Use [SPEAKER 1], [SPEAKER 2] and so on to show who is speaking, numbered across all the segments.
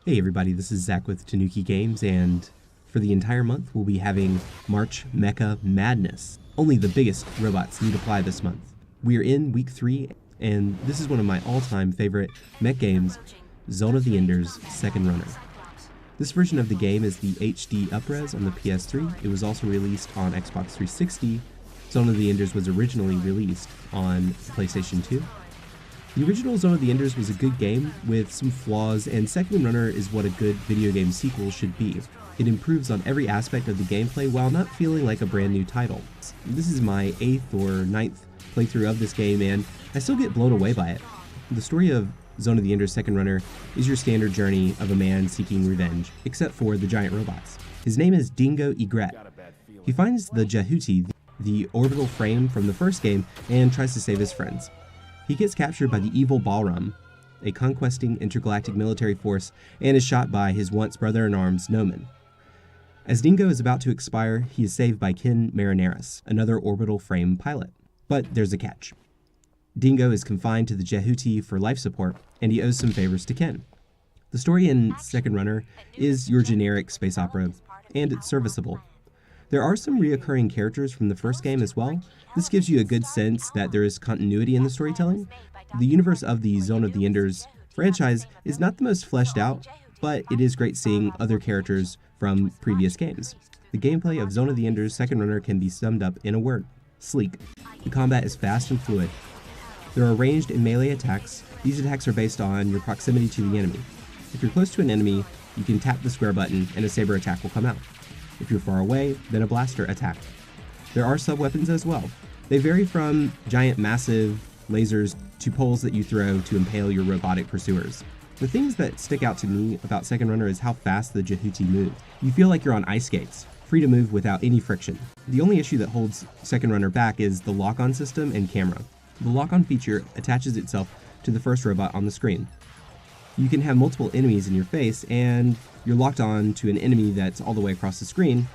[SPEAKER 1] Hey everybody, this is Zach with Tanuki Games, and for the entire month we'll be having March Mecha Madness. Only the biggest robots need apply this month. We are in week 3, and this is one of my all-time favorite mech games, Zone of the Enders Second Runner. This version of the game is the HD upres on the PS3. It was also released on Xbox 360. Zone of the Enders was originally released on PlayStation 2. The original Zone of the Enders was a good game with some flaws, and Second Runner is what a good video game sequel should be. It improves on every aspect of the gameplay while not feeling like a brand new title. This is my 8th or 9th playthrough of this game, and I still get blown away by it. The story of Zone of the Enders Second Runner is your standard journey of a man seeking revenge, except for the giant robots. His name is Dingo Egret. He finds the Jehuti, the orbital frame from the first game, and tries to save his friends. He gets captured by the evil Balram, a conquesting intergalactic military force, and is shot by his once brother-in-arms, Noman. As Dingo is about to expire, he is saved by Ken Marineris, another orbital frame pilot. But there's a catch. Dingo is confined to the Jehuti for life support, and he owes some favors to Ken. The story in Second Runner is your generic space opera, and it's serviceable. There are some reoccurring characters from the first game as well. This gives you a good sense that there is continuity in the storytelling. The universe of the Zone of the Enders franchise is not the most fleshed out, but it is great seeing other characters from previous games. The gameplay of Zone of the Enders Second Runner can be summed up in a word: sleek. The combat is fast and fluid. There are ranged and melee attacks. These attacks are based on your proximity to the enemy. If you're close to an enemy, you can tap the square button and a saber attack will come out. If you're far away, then a blaster attack. There are sub-weapons as well. They vary from giant massive lasers to poles that you throw to impale your robotic pursuers. The things that stick out to me about Second Runner is how fast the Jehuti move. You feel like you're on ice skates, free to move without any friction. The only issue that holds Second Runner back is the lock-on system and camera. The lock-on feature attaches itself to the first robot on the screen. You can have multiple enemies in your face, and you're locked on to an enemy that's all the way across the screen.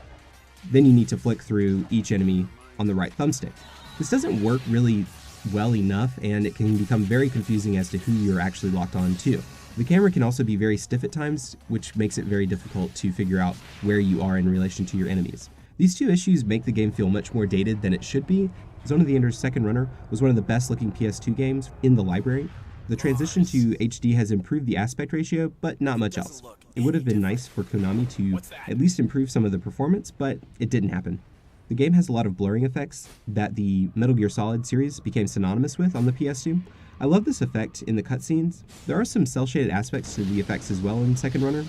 [SPEAKER 1] Then you need to flick through each enemy on the right thumbstick. This doesn't work really well enough, and it can become very confusing as to who you're actually locked on to. The camera can also be very stiff at times, which makes it very difficult to figure out where you are in relation to your enemies. These two issues make the game feel much more dated than it should be. Zone of the Enders Second Runner was one of the best looking PS2 games in the library. The transition to HD has improved the aspect ratio, but not much else. It would have been nice for Konami to at least improve some of the performance, but it didn't happen. The game has a lot of blurring effects that the Metal Gear Solid series became synonymous with on the PS2. I love this effect in the cutscenes. There are some cel-shaded aspects to the effects as well in Second Runner.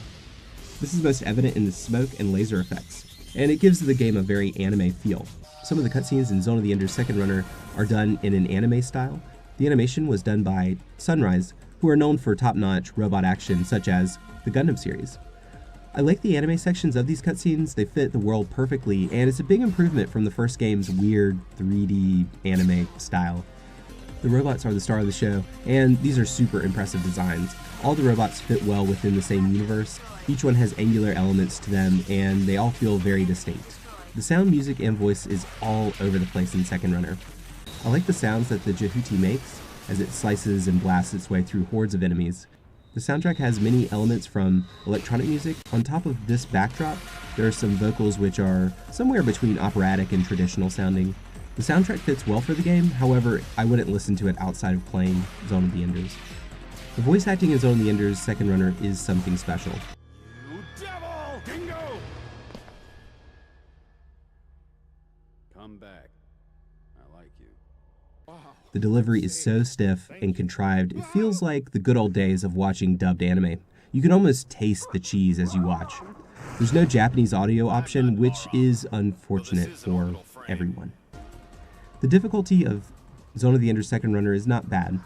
[SPEAKER 1] This is most evident in the smoke and laser effects, and it gives the game a very anime feel. Some of the cutscenes in Zone of the Enders Second Runner are done in an anime style. The animation was done by Sunrise, who are known for top-notch robot action such as the Gundam series. I like the anime sections of these cutscenes. They fit the world perfectly, and it's a big improvement from the first game's weird 3D anime style. The robots are the star of the show, and these are super impressive designs. All the robots fit well within the same universe. Each one has angular elements to them, and they all feel very distinct. The sound, music, and voice is all over the place in Second Runner. I like the sounds that the Jehuti makes as it slices and blasts its way through hordes of enemies. The soundtrack has many elements from electronic music. On top of this backdrop, there are some vocals which are somewhere between operatic and traditional sounding. The soundtrack fits well for the game, however, I wouldn't listen to it outside of playing Zone of the Enders. The voice acting in Zone of the Enders Second Runner is something special.
[SPEAKER 2] You devil! Dingo! Come back. I like you.
[SPEAKER 1] The delivery is so stiff and contrived, it feels like the good old days of watching dubbed anime. You can almost taste the cheese as you watch. There's no Japanese audio option, which is unfortunate for everyone. The difficulty of Zone of the Enders Second Runner is not bad.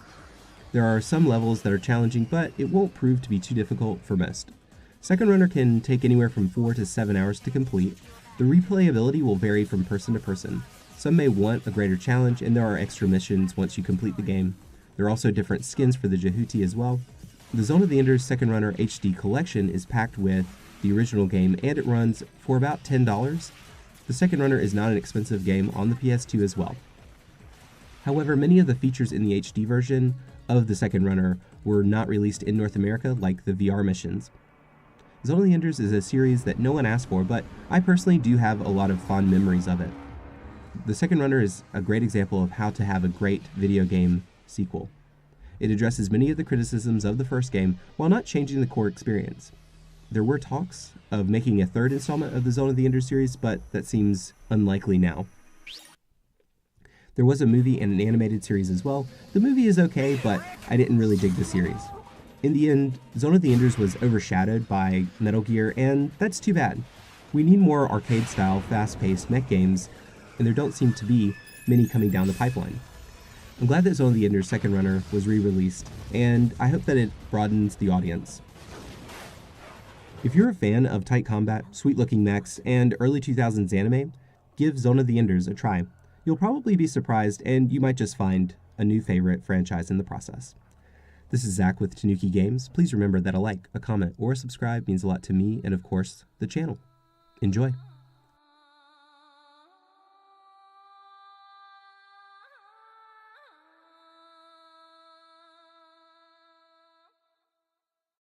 [SPEAKER 1] There are some levels that are challenging, but it won't prove to be too difficult for most. Second Runner can take anywhere from 4 to 7 hours to complete. The replayability will vary from person to person. Some may want a greater challenge, and there are extra missions once you complete the game. There are also different skins for the Jehuti as well. The Zone of the Enders Second Runner HD collection is packed with the original game, and it runs for about $10. The Second Runner is not an expensive game on the PS2 as well. However, many of the features in the HD version of the Second Runner were not released in North America, like the VR missions. Zone of the Enders is a series that no one asked for, but I personally do have a lot of fond memories of it. The second runner is a great example of how to have a great video game sequel. It addresses many of the criticisms of the first game while not changing the core experience. There were talks of making a third installment of the Zone of the Enders series, but that seems unlikely now. There was a movie and an animated series as well. The movie is okay, but I didn't really dig the series. In the end, Zone of the Enders was overshadowed by Metal Gear, and that's too bad. We need more arcade-style, fast-paced mech games, and there don't seem to be many coming down the pipeline. I'm glad that Zone of the Enders Second Runner was re-released, and I hope that it broadens the audience. If you're a fan of tight combat, sweet-looking mechs, and early 2000s anime, give Zone of the Enders a try. You'll probably be surprised, and you might just find a new favorite franchise in the process. This is Zach with Tanuki Games. Please remember that a like, a comment, or a subscribe means a lot to me and, of course, the channel. Enjoy!